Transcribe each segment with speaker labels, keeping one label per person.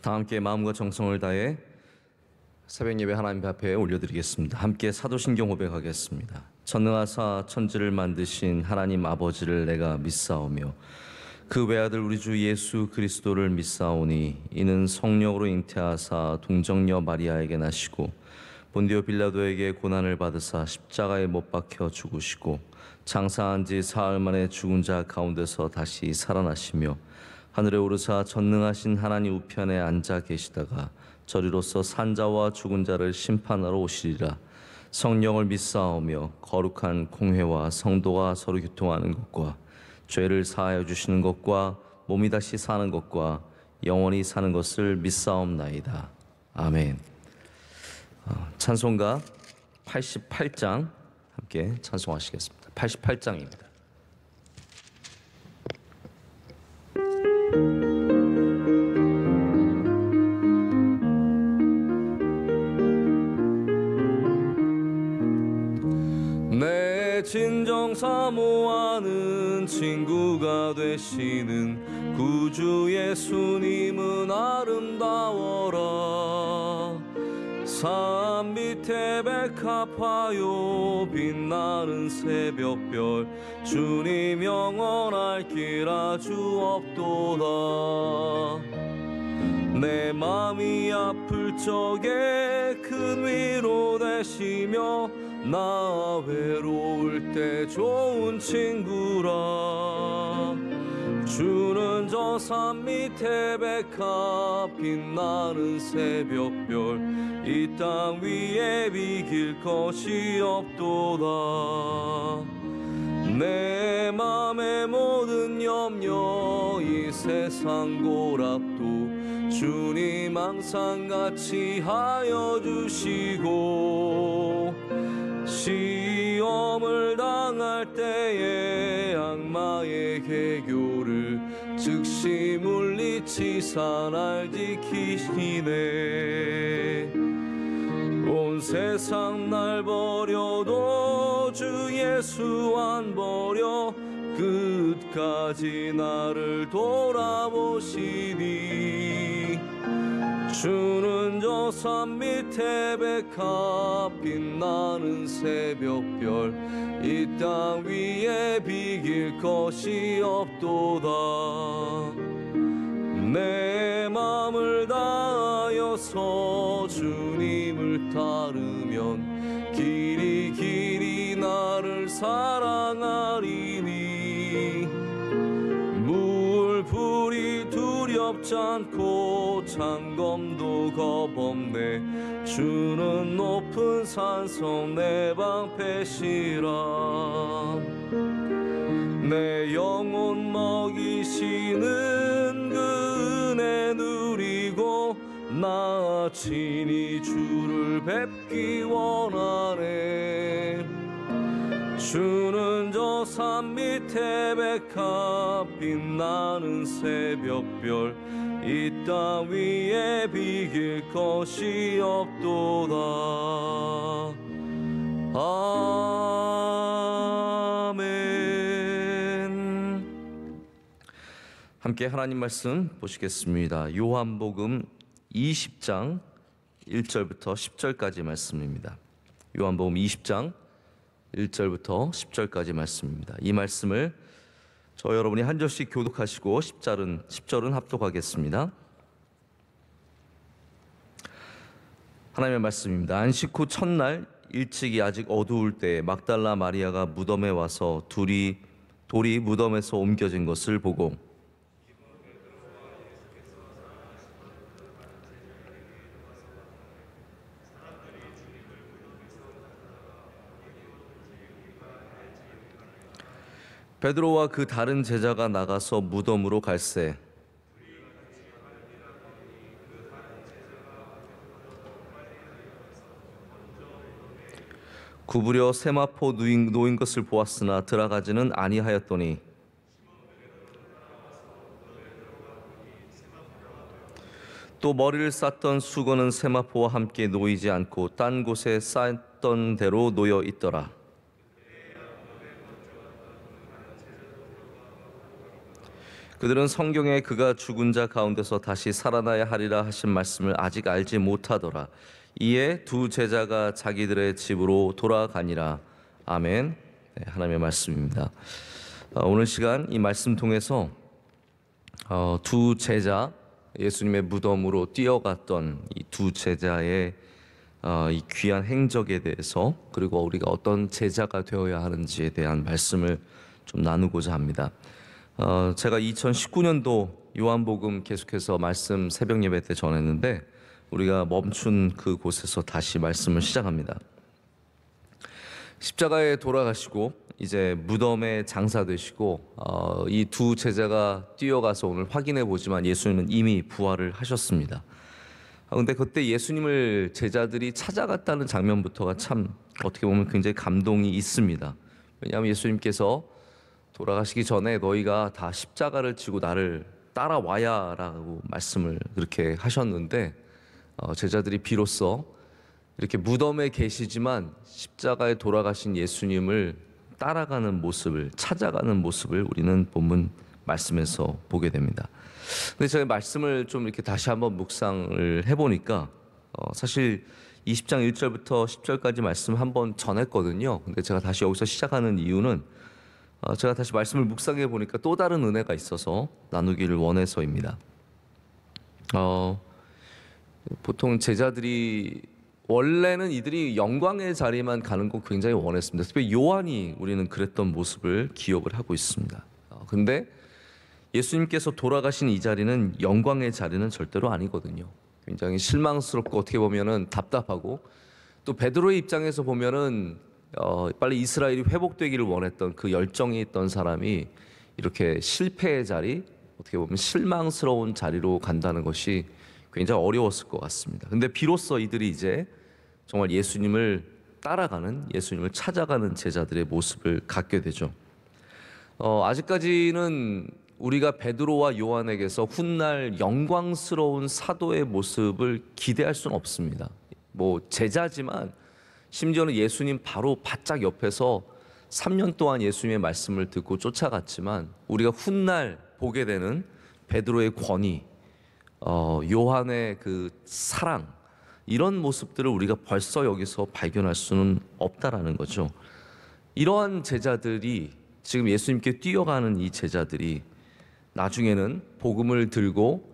Speaker 1: 다 함께 마음과 정성을 다해 새벽 예배 하나님 앞에 올려드리겠습니다. 함께 사도신경 고백하겠습니다. 전능하사 천지를 만드신 하나님 아버지를 내가 믿사오며 그 외아들 우리 주 예수 그리스도를 믿사오니 이는 성령으로 잉태하사 동정녀 마리아에게 나시고 본디오 빌라도에게 고난을 받으사 십자가에 못 박혀 죽으시고 장사한 지 사흘 만에 죽은 자 가운데서 다시 살아나시며 하늘에 오르사 전능하신 하나님 우편에 앉아 계시다가 저리로서 산자와 죽은 자를 심판하러 오시리라. 성령을 믿사오며 거룩한 공회와 성도가 서로 교통하는 것과 죄를 사하여 주시는 것과 몸이 다시 사는 것과 영원히 사는 것을 믿사옵나이다. 아멘. 찬송가 88장 함께 찬송하시겠습니다. 88장입니다. 내 진정 사모하는 친구가 되시는 구주 예수님은 아름다워라. 산 밑에 백합화요 빛나는 새벽별 주님 영원할 길 아주 없도다. 내 맘이 아플 적에 큰 위로 되시며 나 외로울 때 좋은 친구라. 주는 저 산 밑에 백합 빛나는 새벽별 이 땅 위에 비길 것이 없도다. 내 맘의 모든 염려 이 세상 고락도 주님 항상 같이 하여 주시고 시험을 당할 때에 악마의 개교를 즉시 물리치사 날 지키시네. 온 세상 날 버려도 주 예수 안 버려 끝까지 나를 돌아보시니. 주는 저 산 밑에 백합 빛나는 새벽별 이 땅 위에 비길 것이 없도다. 내 맘을 다하여서 주님을 따르면 길이 길이 나를 사랑하리니. 물불이 두렵지 않고 창검도 겁없네. 주는 높은 산성 내 방패시라. 내 영혼 먹이시는 그 은혜 누리고 나 친히 주를 뵙기 원하네. 주는 저 산 밑에 백합 빛나는 새벽별 이 땅 위에 비길 것이 없도다. 아멘. 함께 하나님 말씀 보시겠습니다. 요한복음 20장 1절부터 10절까지 말씀입니다. 요한복음 20장 1절부터 10절까지 말씀입니다. 이 말씀을 저 여러분이 한 절씩 교독하시고 10절은 합독하겠습니다. 하나님의 말씀입니다. 안식 후 첫날 일찍이 아직 어두울 때 막달라 마리아가 무덤에 와서 돌이 무덤에서 옮겨진 것을 보고 베드로와 그 다른 제자가 나가서 무덤으로 갈새 구부려 세마포 놓인 것을 보았으나 들어가지는 아니하였더니 또 머리를 쌌던 수건은 세마포와 함께 놓이지 않고 딴 곳에 쌌던 대로 놓여 있더라. 그들은 성경에 그가 죽은 자 가운데서 다시 살아나야 하리라 하신 말씀을 아직 알지 못하더라. 이에 두 제자가 자기들의 집으로 돌아가니라. 아멘. 네, 하나님의 말씀입니다. 오늘 시간 이 말씀 통해서 두 제자, 예수님의 무덤으로 뛰어갔던 이 두 제자의 이 귀한 행적에 대해서, 그리고 우리가 어떤 제자가 되어야 하는지에 대한 말씀을 좀 나누고자 합니다. 제가 2019년도 요한복음 계속해서 말씀 새벽 예배 때 전했는데, 우리가 멈춘 그곳에서 다시 말씀을 시작합니다. 십자가에 돌아가시고 이제 무덤에 장사되시고 이 두 제자가 뛰어가서 오늘 확인해 보지만 예수님은 이미 부활을 하셨습니다. 그런데 그때 예수님을 제자들이 찾아갔다는 장면부터가 참 어떻게 보면 굉장히 감동이 있습니다. 왜냐하면 예수님께서 돌아가시기 전에 너희가 다 십자가를 지고 나를 따라와야 라고 말씀을 그렇게 하셨는데, 제자들이 비로소 이렇게 무덤에 계시지만 십자가에 돌아가신 예수님을 따라가는 모습을, 찾아가는 모습을 우리는 본문 말씀에서 보게 됩니다. 근데 제가 말씀을 좀 이렇게 다시 한번 묵상을 해보니까 사실 20장 1절부터 10절까지 말씀 한번 전했거든요. 근데 제가 다시 여기서 시작하는 이유는 제가 다시 말씀을 묵상해 보니까 또 다른 은혜가 있어서 나누기를 원해서입니다. 보통 제자들이 원래는 이들이 영광의 자리만 가는 거 굉장히 원했습니다. 특히 요한이 우리는 그랬던 모습을 기억을 하고 있습니다. 근데 예수님께서 돌아가신 이 자리는 영광의 자리는 절대로 아니거든요. 굉장히 실망스럽고 어떻게 보면은 답답하고, 또 베드로의 입장에서 보면은 빨리 이스라엘이 회복되기를 원했던 그 열정이 있던 사람이 이렇게 실패의 자리, 어떻게 보면 실망스러운 자리로 간다는 것이 굉장히 어려웠을 것 같습니다. 근데 비로소 이들이 이제 정말 예수님을 따라가는, 예수님을 찾아가는 제자들의 모습을 갖게 되죠. 아직까지는 우리가 베드로와 요한에게서 훗날 영광스러운 사도의 모습을 기대할 수는 없습니다. 뭐 제자지만 심지어는 예수님 바로 바짝 옆에서 3년 동안 예수님의 말씀을 듣고 쫓아갔지만, 우리가 훗날 보게 되는 베드로의 권위, 요한의 그 사랑, 이런 모습들을 우리가 벌써 여기서 발견할 수는 없다라는 거죠. 이러한 제자들이, 지금 예수님께 뛰어가는 이 제자들이 나중에는 복음을 들고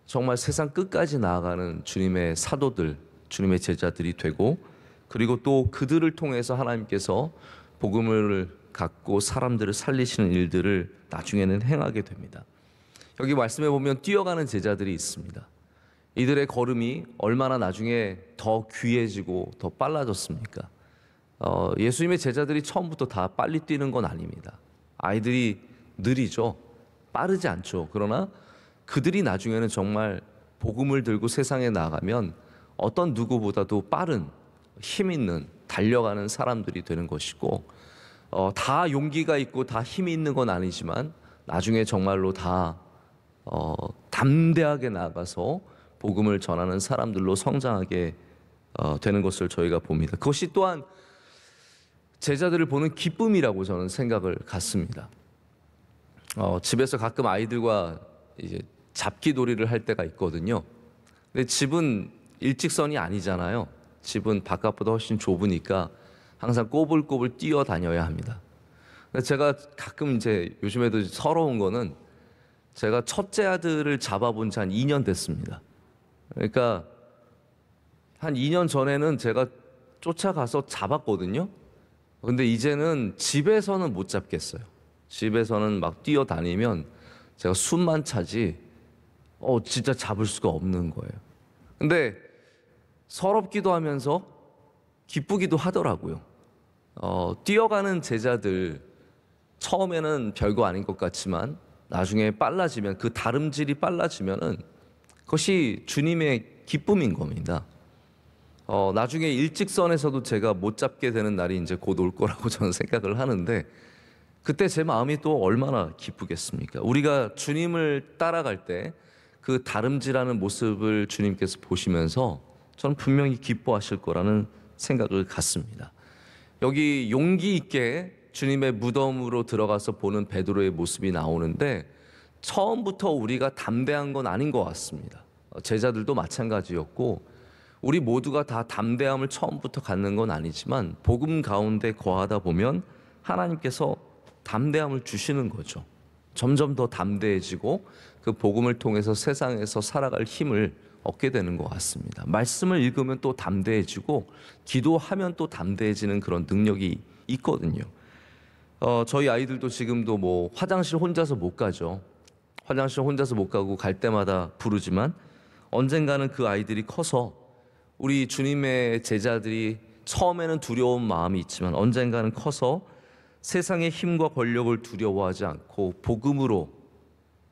Speaker 1: 정말 세상 끝까지 나아가는 주님의 사도들, 주님의 제자들이 되고, 그리고 또 그들을 통해서 하나님께서 복음을 갖고 사람들을 살리시는 일들을 나중에는 행하게 됩니다. 여기 말씀해 보면 뛰어가는 제자들이 있습니다. 이들의 걸음이 얼마나 나중에 더 귀해지고 더 빨라졌습니까? 예수님의 제자들이 처음부터 다 빨리 뛰는 건 아닙니다. 아이들이 느리죠. 빠르지 않죠. 그러나 그들이 나중에는 정말 복음을 들고 세상에 나가면 어떤 누구보다도 빠른, 힘 있는, 달려가는 사람들이 되는 것이고, 다 용기가 있고 다 힘이 있는 건 아니지만 나중에 정말로 다 담대하게 나가서 복음을 전하는 사람들로 성장하게 되는 것을 저희가 봅니다. 그것이 또한 제자들을 보는 기쁨이라고 저는 생각을 갖습니다. 집에서 가끔 아이들과 이제 잡기놀이를 할 때가 있거든요. 근데 집은 일직선이 아니잖아요. 집은 바깥보다 훨씬 좁으니까 항상 꼬불꼬불 뛰어다녀야 합니다. 근데 제가 가끔 이제 요즘에도 서러운 거는, 제가 첫째 아들을 잡아본 지 한 2년 됐습니다. 그러니까 한 2년 전에는 제가 쫓아가서 잡았거든요. 근데 이제는 집에서는 못 잡겠어요. 집에서는 막 뛰어다니면 제가 숨만 차지 진짜 잡을 수가 없는 거예요. 근데 서럽기도 하면서 기쁘기도 하더라고요. 뛰어가는 제자들, 처음에는 별거 아닌 것 같지만 나중에 빨라지면, 그 다름질이 빨라지면은 그것이 주님의 기쁨인 겁니다. 나중에 일직선에서도 제가 못 잡게 되는 날이 이제 곧 올 거라고 저는 생각을 하는데, 그때 제 마음이 또 얼마나 기쁘겠습니까? 우리가 주님을 따라갈 때 그 다름질하는 모습을 주님께서 보시면서 저는 분명히 기뻐하실 거라는 생각을 갖습니다. 여기 용기 있게 주님의 무덤으로 들어가서 보는 베드로의 모습이 나오는데, 처음부터 우리가 담대한 건 아닌 것 같습니다. 제자들도 마찬가지였고 우리 모두가 다 담대함을 처음부터 갖는 건 아니지만 복음 가운데 거하다 보면 하나님께서 담대함을 주시는 거죠. 점점 더 담대해지고 그 복음을 통해서 세상에서 살아갈 힘을 얻게 되는 것 같습니다. 말씀을 읽으면 또 담대해지고 기도하면 또 담대해지는 그런 능력이 있거든요. 저희 아이들도 지금도 뭐 화장실 혼자서 못 가죠. 화장실 혼자서 못 가고 갈 때마다 부르지만 언젠가는 그 아이들이 커서 우리 주님의 제자들이 처음에는 두려운 마음이 있지만 언젠가는 커서 세상의 힘과 권력을 두려워하지 않고 복음으로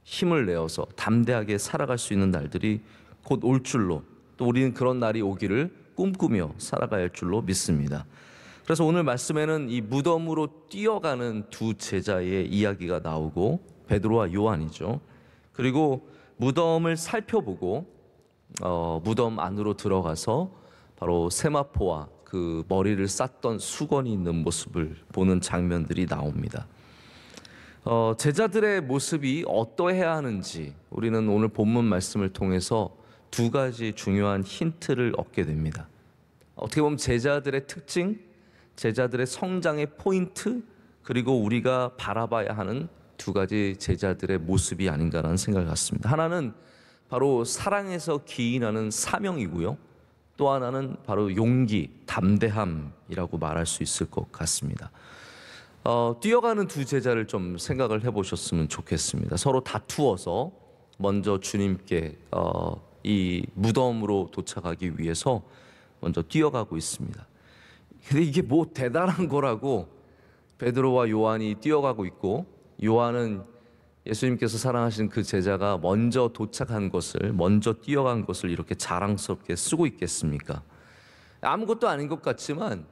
Speaker 1: 힘을 내어서 담대하게 살아갈 수 있는 날들이 곧 올 줄로, 또 우리는 그런 날이 오기를 꿈꾸며 살아가야 할 줄로 믿습니다. 그래서 오늘 말씀에는 이 무덤으로 뛰어가는 두 제자의 이야기가 나오고 베드로와 요한이죠. 그리고 무덤을 살펴보고 무덤 안으로 들어가서 바로 세마포와 그 머리를 쌌던 수건이 있는 모습을 보는 장면들이 나옵니다. 제자들의 모습이 어떠해야 하는지 우리는 오늘 본문 말씀을 통해서 두 가지 중요한 힌트를 얻게 됩니다. 어떻게 보면 제자들의 특징, 제자들의 성장의 포인트, 그리고 우리가 바라봐야 하는 두 가지 제자들의 모습이 아닌가라는 생각을 갖습니다. 하나는 바로 사랑에서 기인하는 사명이고요. 또 하나는 바로 용기, 담대함이라고 말할 수 있을 것 같습니다. 뛰어가는 두 제자를 좀 생각을 해보셨으면 좋겠습니다. 서로 다투어서 먼저 주님께 이 무덤으로 도착하기 위해서 먼저 뛰어가고 있습니다. 근데 이게 뭐 대단한 거라고 베드로와 요한이 뛰어가고 있고, 요한은 예수님께서 사랑하신 그 제자가 먼저 도착한 것을, 먼저 뛰어간 것을 이렇게 자랑스럽게 쓰고 있겠습니까? 아무것도 아닌 것 같지만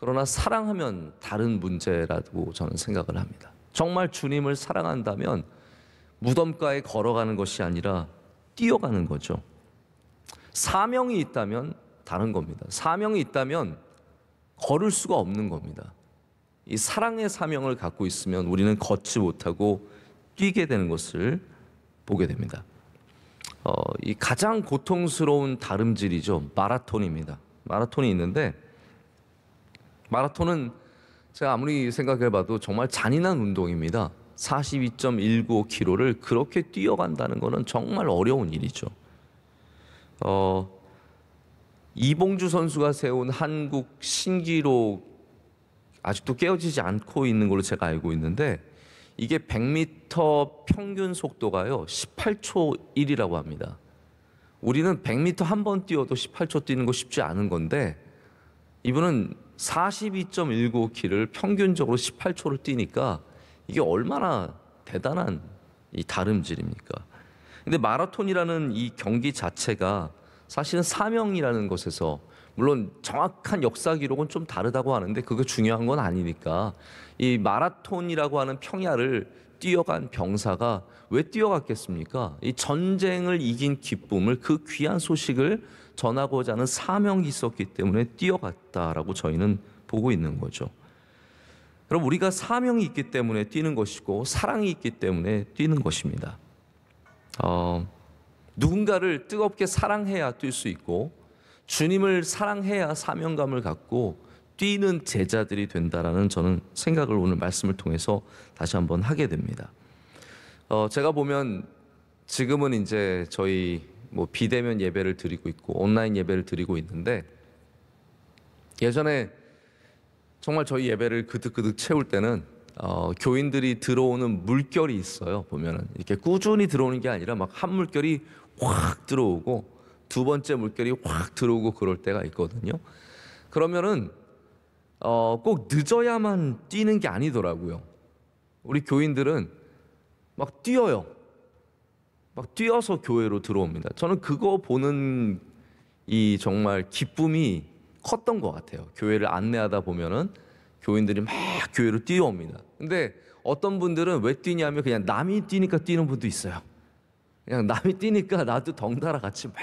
Speaker 1: 그러나 사랑하면 다른 문제라고 저는 생각을 합니다. 정말 주님을 사랑한다면 무덤가에 걸어가는 것이 아니라 뛰어가는 거죠. 사명이 있다면 다른 겁니다. 사명이 있다면 걸을 수가 없는 겁니다. 이 사랑의 사명을 갖고 있으면 우리는 걷지 못하고 뛰게 되는 것을 보게 됩니다. 이 가장 고통스러운 다름질이죠. 마라톤입니다. 마라톤이 있는데, 마라톤은 제가 아무리 생각해봐도 정말 잔인한 운동입니다. 42.195km를 그렇게 뛰어간다는 것은 정말 어려운 일이죠. 이봉주 선수가 세운 한국 신기록 아직도 깨어지지 않고 있는 걸로 제가 알고 있는데, 이게 100m 평균 속도가요 18초 1이라고 합니다. 우리는 100m 한 번 뛰어도 18초 뛰는 거 쉽지 않은 건데, 이분은 42.195km를 평균적으로 18초를 뛰니까 이게 얼마나 대단한 이 다름질입니까? 근데 마라톤이라는 이 경기 자체가 사실은 사명이라는 것에서, 물론 정확한 역사 기록은 좀 다르다고 하는데 그게 중요한 건 아니니까, 이 마라톤이라고 하는 평야를 뛰어간 병사가 왜 뛰어갔겠습니까? 이 전쟁을 이긴 기쁨을, 그 귀한 소식을 전하고자 하는 사명이 있었기 때문에 뛰어갔다라고 저희는 보고 있는 거죠. 그럼 우리가 사명이 있기 때문에 뛰는 것이고 사랑이 있기 때문에 뛰는 것입니다. 누군가를 뜨겁게 사랑해야 뛸 수 있고, 주님을 사랑해야 사명감을 갖고 뛰는 제자들이 된다라는 저는 생각을 오늘 말씀을 통해서 다시 한번 하게 됩니다. 제가 보면 지금은 이제 저희 뭐 비대면 예배를 드리고 있고 온라인 예배를 드리고 있는데, 예전에 정말 저희 예배를 그득그득 채울 때는 교인들이 들어오는 물결이 있어요. 보면은 이렇게 꾸준히 들어오는 게 아니라 막 한 물결이 확 들어오고 두 번째 물결이 확 들어오고 그럴 때가 있거든요. 그러면은 꼭 늦어야만 뛰는 게 아니더라고요. 우리 교인들은 막 뛰어요. 막 뛰어서 교회로 들어옵니다. 저는 그거 보는 이 정말 기쁨이 컸던 것 같아요. 교회를 안내하다 보면은 교인들이 막 교회로 뛰어옵니다. 근데 어떤 분들은 왜 뛰냐면 그냥 남이 뛰니까 뛰는 분도 있어요. 그냥 남이 뛰니까 나도 덩달아 같이 막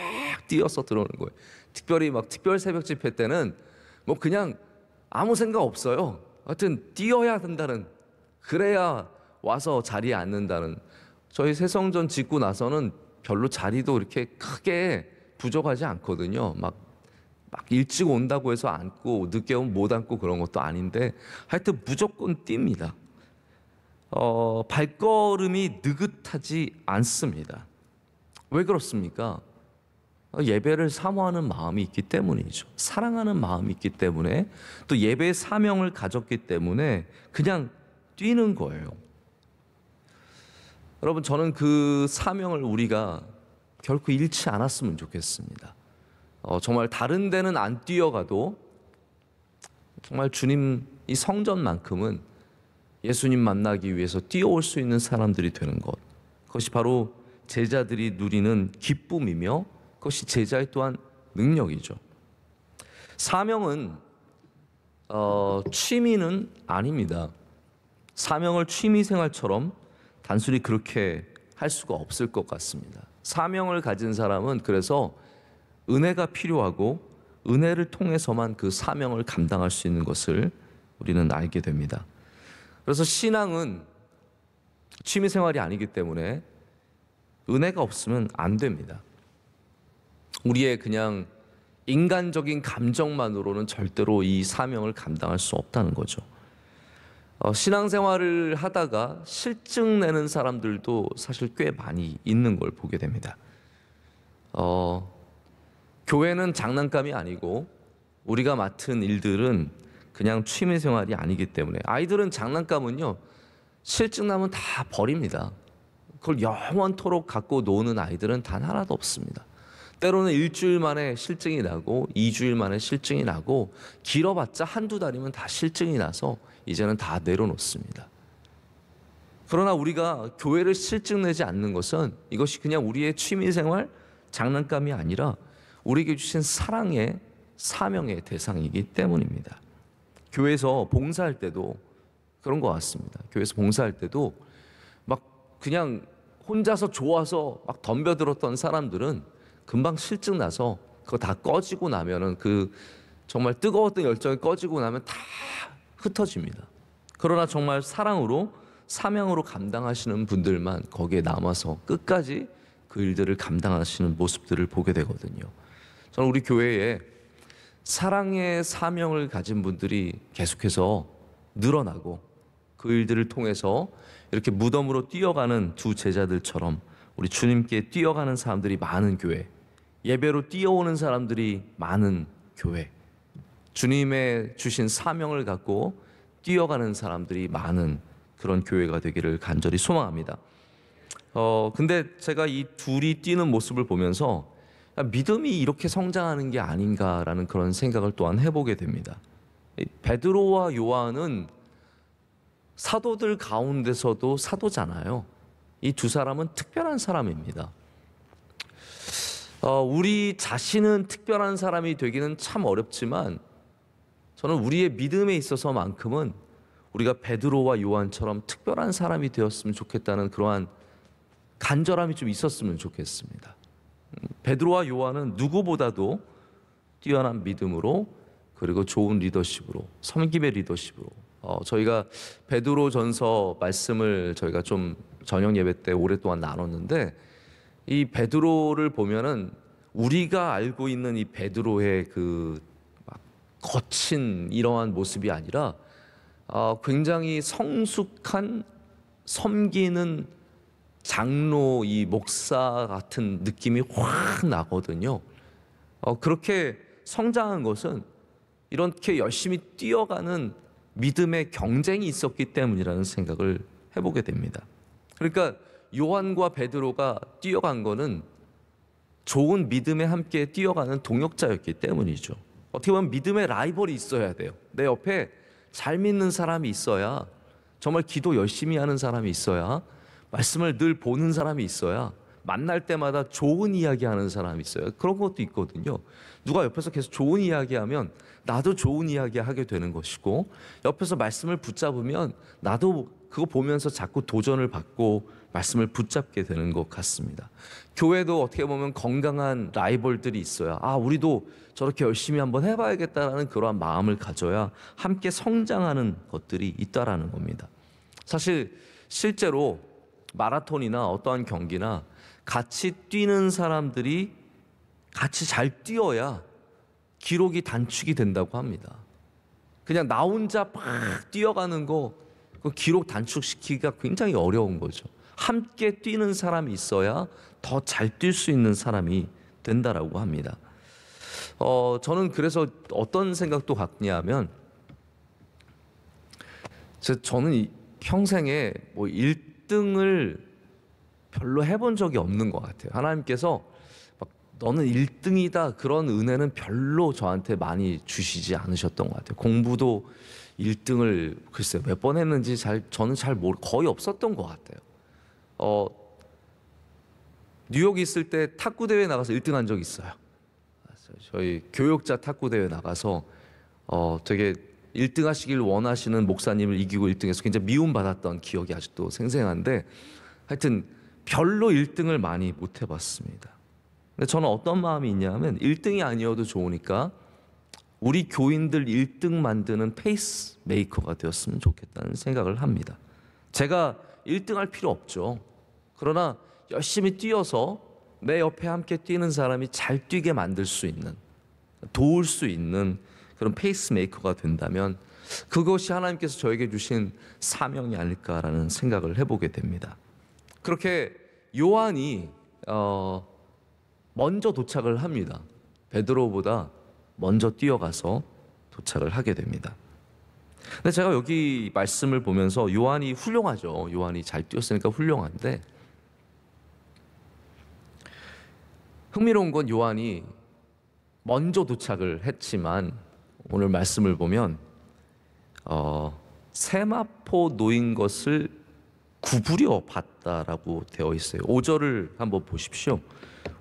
Speaker 1: 뛰어서 들어오는 거예요. 특별히 막 특별 새벽 집회 때는 뭐 그냥 아무 생각 없어요. 하여튼 뛰어야 된다는, 그래야 와서 자리에 앉는다는 저희 새성전 짓고 나서는 별로 자리도 이렇게 크게 부족하지 않거든요. 막 일찍 온다고 해서 앉고 늦게 오면 못 앉고 그런 것도 아닌데 하여튼 무조건 뜁니다. 발걸음이 느긋하지 않습니다. 왜 그렇습니까? 예배를 사모하는 마음이 있기 때문이죠. 사랑하는 마음이 있기 때문에, 또 예배의 사명을 가졌기 때문에 그냥 뛰는 거예요. 여러분, 저는 그 사명을 우리가 결코 잃지 않았으면 좋겠습니다. 정말 다른 데는 안 뛰어가도 정말 주님 이 성전만큼은 예수님 만나기 위해서 뛰어올 수 있는 사람들이 되는 것, 그것이 바로 제자들이 누리는 기쁨이며 그것이 제자의 또한 능력이죠. 사명은 취미는 아닙니다. 사명을 취미 생활처럼 단순히 그렇게 할 수가 없을 것 같습니다. 사명을 가진 사람은 그래서 은혜가 필요하고 은혜를 통해서만 그 사명을 감당할 수 있는 것을 우리는 알게 됩니다. 그래서 신앙은 취미 생활이 아니기 때문에 은혜가 없으면 안 됩니다. 우리의 그냥 인간적인 감정만으로는 절대로 이 사명을 감당할 수 없다는 거죠. 신앙생활을 하다가 실증 내는 사람들도 사실 꽤 많이 있는 걸 보게 됩니다. 교회는 장난감이 아니고 우리가 맡은 일들은 그냥 취미생활이 아니기 때문에, 아이들은 장난감은요 실증 나면 다 버립니다. 그걸 영원토록 갖고 노는 아이들은 단 하나도 없습니다. 때로는 일주일 만에 실증이 나고 2주일 만에 실증이 나고 길어봤자 한두 달이면 다 실증이 나서 이제는 다 내려놓습니다. 그러나 우리가 교회를 실증내지 않는 것은 이것이 그냥 우리의 취미생활, 장난감이 아니라 우리에게 주신 사랑의 사명의 대상이기 때문입니다. 교회에서 봉사할 때도 그런 것 같습니다. 교회에서 봉사할 때도 막 그냥 혼자서 좋아서 막 덤벼들었던 사람들은 금방 실증 나서 그거 다 꺼지고 나면은, 그 정말 뜨거웠던 열정이 꺼지고 나면 다 흩어집니다. 그러나 정말 사랑으로 사명으로 감당하시는 분들만 거기에 남아서 끝까지 그 일들을 감당하시는 모습들을 보게 되거든요. 저는 우리 교회에 사랑의 사명을 가진 분들이 계속해서 늘어나고 그 일들을 통해서 이렇게 무덤으로 뛰어가는 두 제자들처럼 우리 주님께 뛰어가는 사람들이 많은 교회, 예배로 뛰어오는 사람들이 많은 교회, 주님의 주신 사명을 갖고 뛰어가는 사람들이 많은 그런 교회가 되기를 간절히 소망합니다. 근데 제가 이 둘이 뛰는 모습을 보면서 믿음이 이렇게 성장하는 게 아닌가라는 그런 생각을 또한 해보게 됩니다. 베드로와 요한은 사도들 가운데서도 사도잖아요. 이 두 사람은 특별한 사람입니다. 우리 자신은 특별한 사람이 되기는 참 어렵지만 저는 우리의 믿음에 있어서만큼은 우리가 베드로와 요한처럼 특별한 사람이 되었으면 좋겠다는 그러한 간절함이 좀 있었으면 좋겠습니다. 베드로와 요한은 누구보다도 뛰어난 믿음으로, 그리고 좋은 리더십으로, 섬김의 리더십으로, 저희가 베드로전서 말씀을 저희가 좀 저녁 예배 때 오랫동안 나눴는데, 이 베드로를 보면은 우리가 알고 있는 이 베드로의 그 막 거친 이러한 모습이 아니라 굉장히 성숙한 섬기는 장로, 이 목사 같은 느낌이 확 나거든요. 그렇게 성장한 것은 이렇게 열심히 뛰어가는 믿음의 경쟁이 있었기 때문이라는 생각을 해보게 됩니다. 그러니까 요한과 베드로가 뛰어간 거는 좋은 믿음에 함께 뛰어가는 동역자였기 때문이죠. 어떻게 보면 믿음의 라이벌이 있어야 돼요. 내 옆에 잘 믿는 사람이 있어야, 정말 기도 열심히 하는 사람이 있어야, 말씀을 늘 보는 사람이 있어야, 만날 때마다 좋은 이야기하는 사람이 있어요. 그런 것도 있거든요. 누가 옆에서 계속 좋은 이야기하면 나도 좋은 이야기 하게 되는 것이고, 옆에서 말씀을 붙잡으면 나도 그거 보면서 자꾸 도전을 받고 말씀을 붙잡게 되는 것 같습니다. 교회도 어떻게 보면 건강한 라이벌들이 있어야, 우리도 저렇게 열심히 한번 해봐야겠다라는 그러한 마음을 가져야 함께 성장하는 것들이 있다라는 겁니다. 사실 실제로 마라톤이나 어떠한 경기나 같이 뛰는 사람들이 같이 잘 뛰어야 기록이 단축이 된다고 합니다. 그냥 나 혼자 막 뛰어가는 거, 그 기록 단축시키기가 굉장히 어려운 거죠. 함께 뛰는 사람이 있어야 더 잘 뛸 수 있는 사람이 된다라고 합니다. 저는 그래서 어떤 생각도 갖냐면, 저는 평생에 뭐 1등을 별로 해본 적이 없는 것 같아요. 하나님께서 막 너는 1등이다 그런 은혜는 별로 저한테 많이 주시지 않으셨던 것 같아요. 공부도 1등을 글쎄요 몇 번 했는지 저는 잘 거의 없었던 것 같아요. 뉴욕에 있을 때 탁구 대회 나가서 1등 한 적 있어요. 저희 교역자 탁구 대회 나가서 되게 1등 하시길 원하시는 목사님을 이기고 1등해서 굉장히 미움받았던 기억이 아직도 생생한데, 하여튼 별로 1등을 많이 못 해봤습니다. 근데 저는 어떤 마음이 있냐면 1등이 아니어도 좋으니까 우리 교인들 1등 만드는 페이스 메이커가 되었으면 좋겠다는 생각을 합니다. 제가 1등 할 필요 없죠. 그러나 열심히 뛰어서 내 옆에 함께 뛰는 사람이 잘 뛰게 만들 수 있는, 도울 수 있는 그런 페이스메이커가 된다면 그것이 하나님께서 저에게 주신 사명이 아닐까라는 생각을 해보게 됩니다. 그렇게 요한이 먼저 도착을 합니다. 베드로보다 먼저 뛰어가서 도착을 하게 됩니다. 근데 제가 여기 말씀을 보면서 요한이 훌륭하죠. 요한이 잘 뛰었으니까 훌륭한데, 흥미로운 건 요한이 먼저 도착을 했지만 오늘 말씀을 보면 세마포 놓인 것을 구부려 봤다라고 되어 있어요. 5절을 한번 보십시오.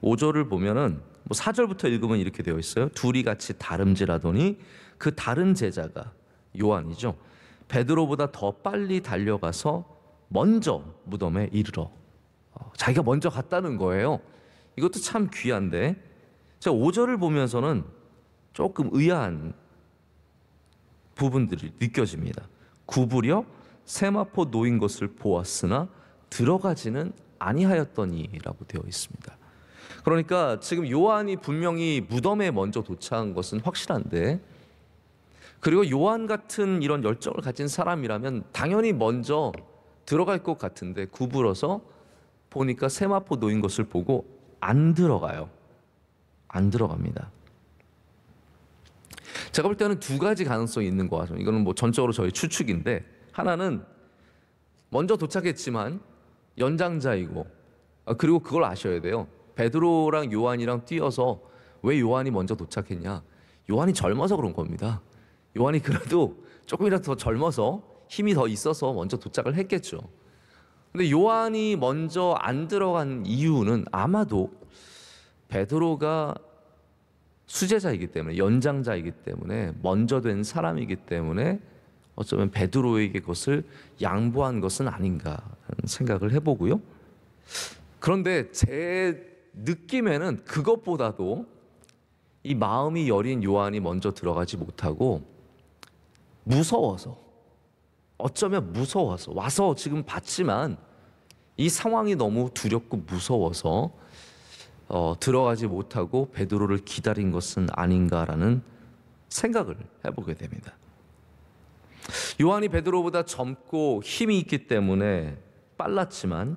Speaker 1: 5절을 보면은 4절부터 읽으면 이렇게 되어 있어요. 둘이 같이 다름질하더니 그 다른 제자가 요한이죠. 베드로보다 더 빨리 달려가서 먼저 무덤에 이르러, 자기가 먼저 갔다는 거예요. 이것도 참 귀한데, 제가 5절을 보면서는 조금 의아한 부분들이 느껴집니다. 구부려 세마포 놓인 것을 보았으나 들어가지는 아니하였더니라고 되어 있습니다. 그러니까 지금 요한이 분명히 무덤에 먼저 도착한 것은 확실한데, 그리고 요한 같은 이런 열정을 가진 사람이라면 당연히 먼저 들어갈 것 같은데 구부러서 보니까 세마포 놓인 것을 보고 안 들어가요. 안 들어갑니다. 제가 볼 때는 두 가지 가능성이 있는 것 같아요. 이거는 전적으로 저희 추측인데, 하나는 먼저 도착했지만 연장자이고, 그리고 그걸 아셔야 돼요. 베드로랑 요한이랑 뛰어서 왜 요한이 먼저 도착했냐? 요한이 젊어서 그런 겁니다. 요한이 그래도 조금이라도 더 젊어서 힘이 더 있어서 먼저 도착을 했겠죠. 근데 요한이 먼저 안 들어간 이유는 아마도 베드로가 수제자이기 때문에, 연장자이기 때문에, 먼저 된 사람이기 때문에 어쩌면 베드로에게 그것을 양보한 것은 아닌가 하는 생각을 해보고요. 그런데 제 느낌에는 그것보다도 이 마음이 여린 요한이 먼저 들어가지 못하고 무서워서, 어쩌면 무서워서, 와서 지금 봤지만 이 상황이 너무 두렵고 무서워서 들어가지 못하고 베드로를 기다린 것은 아닌가라는 생각을 해보게 됩니다. 요한이 베드로보다 젊고 힘이 있기 때문에 빨랐지만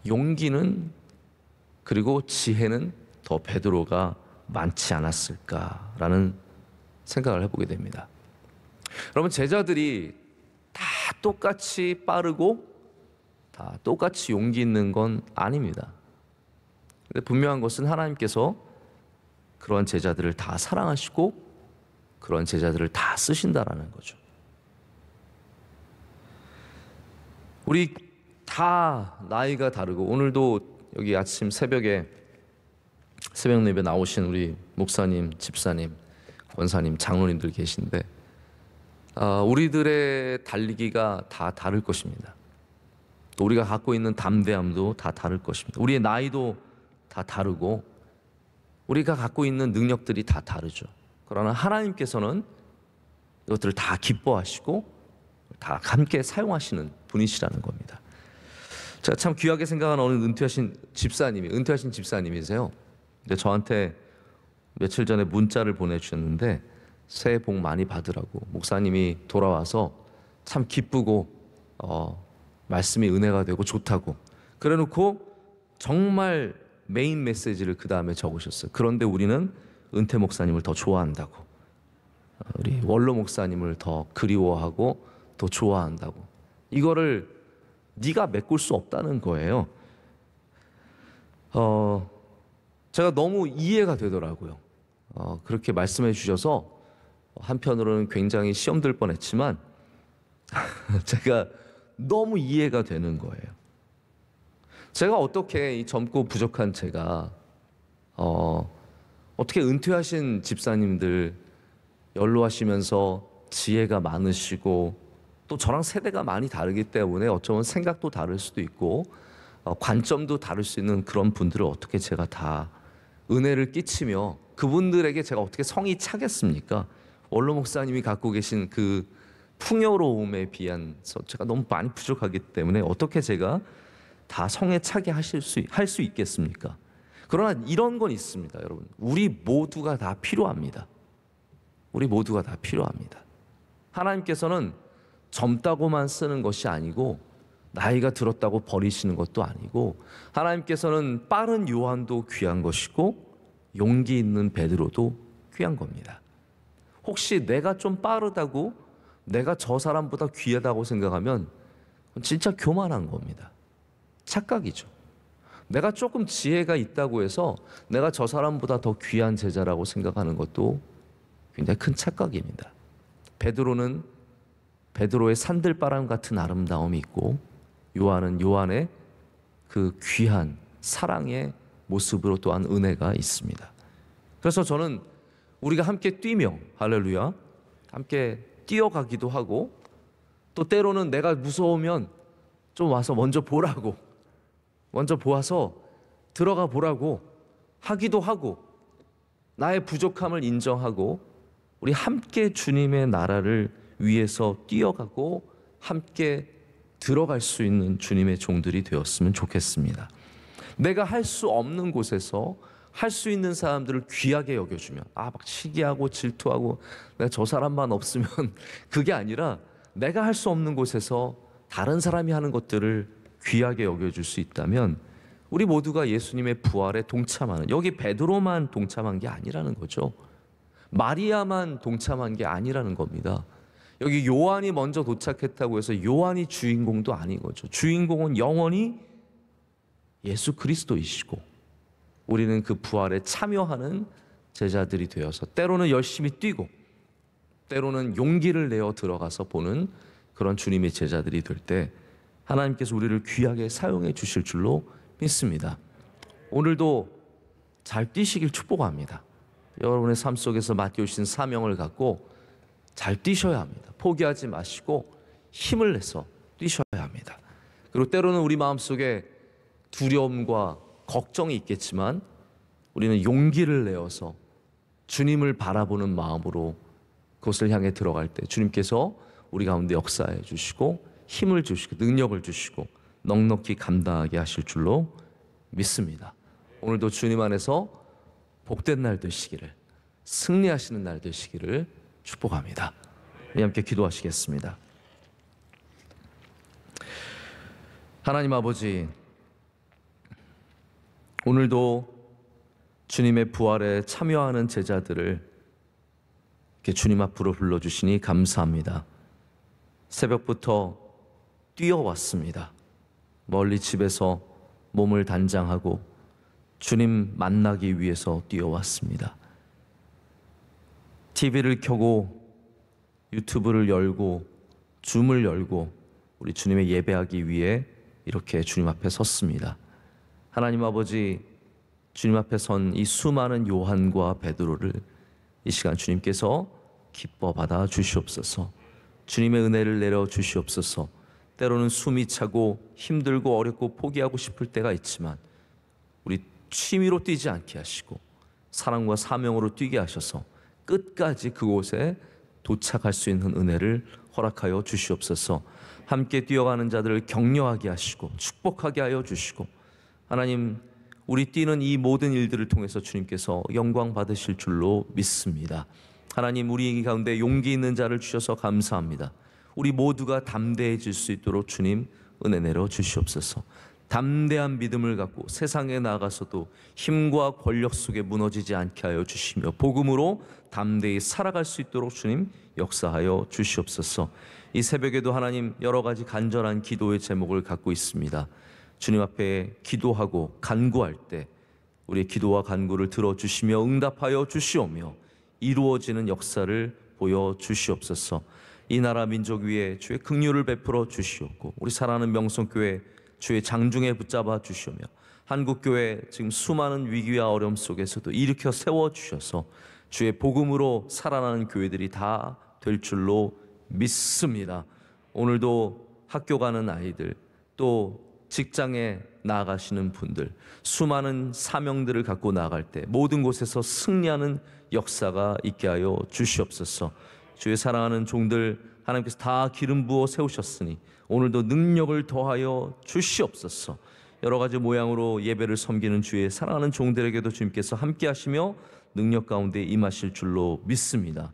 Speaker 1: 용기는, 그리고 지혜는 더 베드로가 많지 않았을까라는 생각을 해보게 됩니다. 여러분, 제자들이 다 똑같이 빠르고 다 똑같이 용기 있는 건 아닙니다. 근데 분명한 것은 하나님께서 그런 제자들을 다 사랑하시고 그런 제자들을 다 쓰신다라는 거죠. 우리 다 나이가 다르고, 오늘도 여기 아침 새벽에 새벽 예배 나오신 우리 목사님, 집사님, 권사님, 장로님들 계신데, 우리들의 달리기가 다 다를 것입니다. 또 우리가 갖고 있는 담대함도 다 다를 것입니다. 우리의 나이도 다 다르고 우리가 갖고 있는 능력들이 다 다르죠. 그러나 하나님께서는 이것들을 다 기뻐하시고 다 함께 사용하시는 분이시라는 겁니다. 제가 참 귀하게 생각하는 어느 은퇴하신 집사님이세요. 근데 저한테 며칠 전에 문자를 보내주셨는데 새해 복 많이 받으라고, 목사님이 돌아와서 참 기쁘고 말씀이 은혜가 되고 좋다고, 그래놓고 정말 메인 메시지를 그 다음에 적으셨어요. 그런데 우리는 은퇴 목사님을 더 좋아한다고, 우리 원로 목사님을 더 그리워하고 더 좋아한다고. 이거를 네가 메꿀 수 없다는 거예요. 제가 너무 이해가 되더라고요. 그렇게 말씀해 주셔서 한편으로는 굉장히 시험 들 뻔했지만 제가 너무 이해가 되는 거예요. 제가 어떻게 이 젊고 부족한 제가 어떻게 은퇴하신 집사님들, 연로하시면서 지혜가 많으시고 또 저랑 세대가 많이 다르기 때문에 어쩌면 생각도 다를 수도 있고 관점도 다를 수 있는 그런 분들을 어떻게 제가 다 은혜를 끼치며 그분들에게 제가 어떻게 성이 차겠습니까? 원로 목사님이 갖고 계신 그 풍요로움에 비해서 제가 너무 많이 부족하기 때문에 어떻게 제가 다 성에 차게 할 수 있겠습니까? 그러나 이런 건 있습니다, 여러분. 우리 모두가 다 필요합니다. 우리 모두가 다 필요합니다. 하나님께서는 젊다고만 쓰는 것이 아니고 나이가 들었다고 버리시는 것도 아니고, 하나님께서는 빠른 요한도 귀한 것이고 용기 있는 베드로도 귀한 겁니다. 혹시 내가 좀 빠르다고, 내가 저 사람보다 귀하다고 생각하면 진짜 교만한 겁니다. 착각이죠. 내가 조금 지혜가 있다고 해서 내가 저 사람보다 더 귀한 제자라고 생각하는 것도 굉장히 큰 착각입니다. 베드로는 베드로의 산들바람 같은 아름다움이 있고, 요한은 요한의 그 귀한 사랑의 모습으로 또한 은혜가 있습니다. 그래서 저는 우리가 함께 뛰며, 할렐루야, 함께 뛰어가기도 하고, 또 때로는 내가 무서우면 좀 와서 먼저 보라고, 먼저 보아서 들어가 보라고 하기도 하고, 나의 부족함을 인정하고 우리 함께 주님의 나라를 위해서 뛰어가고 함께 들어갈 수 있는 주님의 종들이 되었으면 좋겠습니다. 내가 할 수 없는 곳에서 할 수 있는 사람들을 귀하게 여겨주면, 막 시기하고 질투하고 내가 저 사람만 없으면 그게 아니라 내가 할 수 없는 곳에서 다른 사람이 하는 것들을 귀하게 여겨줄 수 있다면 우리 모두가 예수님의 부활에 동참하는, 여기 베드로만 동참한 게 아니라는 거죠. 마리아만 동참한 게 아니라는 겁니다. 여기 요한이 먼저 도착했다고 해서 요한이 주인공도 아닌 거죠. 주인공은 영원히 예수 그리스도이시고 우리는 그 부활에 참여하는 제자들이 되어서 때로는 열심히 뛰고 때로는 용기를 내어 들어가서 보는 그런 주님의 제자들이 될 때 하나님께서 우리를 귀하게 사용해 주실 줄로 믿습니다. 오늘도 잘 뛰시길 축복합니다. 여러분의 삶 속에서 맡겨주신 사명을 갖고 잘 뛰셔야 합니다. 포기하지 마시고 힘을 내서 뛰셔야 합니다. 그리고 때로는 우리 마음속에 두려움과 걱정이 있겠지만 우리는 용기를 내어서 주님을 바라보는 마음으로 그것을 향해 들어갈 때 주님께서 우리 가운데 역사해 주시고 힘을 주시고 능력을 주시고 넉넉히 감당하게 하실 줄로 믿습니다. 오늘도 주님 안에서 복된 날 되시기를, 승리하시는 날 되시기를 축복합니다. 우리 함께 기도하시겠습니다. 하나님 아버지, 오늘도 주님의 부활에 참여하는 제자들을 이렇게 주님 앞으로 불러주시니 감사합니다. 새벽부터 뛰어왔습니다. 멀리 집에서 몸을 단장하고 주님 만나기 위해서 뛰어왔습니다. TV를 켜고 유튜브를 열고 줌을 열고 우리 주님의 예배하기 위해 이렇게 주님 앞에 섰습니다. 하나님 아버지, 주님 앞에 선 이 수많은 요한과 베드로를 이 시간 주님께서 기뻐 받아 주시옵소서. 주님의 은혜를 내려 주시옵소서. 때로는 숨이 차고 힘들고 어렵고 포기하고 싶을 때가 있지만 우리 취미로 뛰지 않게 하시고 사랑과 사명으로 뛰게 하셔서 끝까지 그곳에 도착할 수 있는 은혜를 허락하여 주시옵소서. 함께 뛰어가는 자들을 격려하게 하시고 축복하게 하여 주시고, 하나님, 우리 뛰는 이 모든 일들을 통해서 주님께서 영광 받으실 줄로 믿습니다. 하나님, 우리 가운데 용기 있는 자를 주셔서 감사합니다. 우리 모두가 담대해질 수 있도록 주님 은혜 내려 주시옵소서. 담대한 믿음을 갖고 세상에 나가서도 힘과 권력 속에 무너지지 않게 하여 주시며, 복음으로 담대히 살아갈 수 있도록 주님 역사하여 주시옵소서. 이 새벽에도 하나님, 여러 가지 간절한 기도의 제목을 갖고 있습니다. 주님 앞에 기도하고 간구할 때 우리의 기도와 간구를 들어주시며 응답하여 주시오며 이루어지는 역사를 보여주시옵소서. 이 나라 민족 위에 주의 긍휼을 베풀어 주시옵고, 우리 사랑하는 명성교회 주의 장중에 붙잡아 주시오며, 한국교회 지금 수많은 위기와 어려움 속에서도 일으켜 세워주셔서 주의 복음으로 살아나는 교회들이 다 될 줄로 믿습니다. 오늘도 학교 가는 아이들, 또 직장에 나아가시는 분들, 수많은 사명들을 갖고 나아갈 때 모든 곳에서 승리하는 역사가 있게 하여 주시옵소서. 주의 사랑하는 종들 하나님께서 다 기름 부어 세우셨으니 오늘도 능력을 더하여 주시옵소서. 여러 가지 모양으로 예배를 섬기는 주의 사랑하는 종들에게도 주님께서 함께 하시며 능력 가운데 임하실 줄로 믿습니다.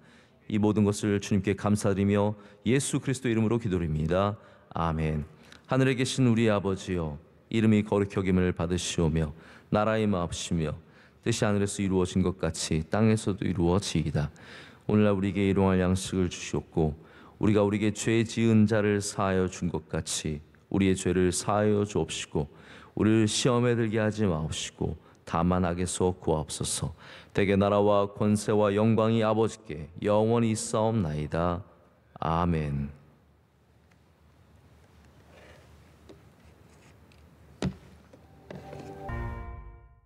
Speaker 1: 이 모든 것을 주님께 감사드리며 예수 그리스도 이름으로 기도드립니다. 아멘. 하늘에 계신 우리 아버지여, 이름이 거룩히 여김을 받으시오며 나라의 마옵시며 뜻이 하늘에서 이루어진 것 같이 땅에서도 이루어지이다. 오늘날 우리에게 일용할 양식을 주시옵고, 우리가 우리에게 죄 지은 자를 사하여 준 것 같이 우리의 죄를 사하여 주옵시고, 우리를 시험에 들게 하지 마옵시고 다만 악에서 구하옵소서. 대개 나라와 권세와 영광이 아버지께 영원히 있사옵나이다. 아멘.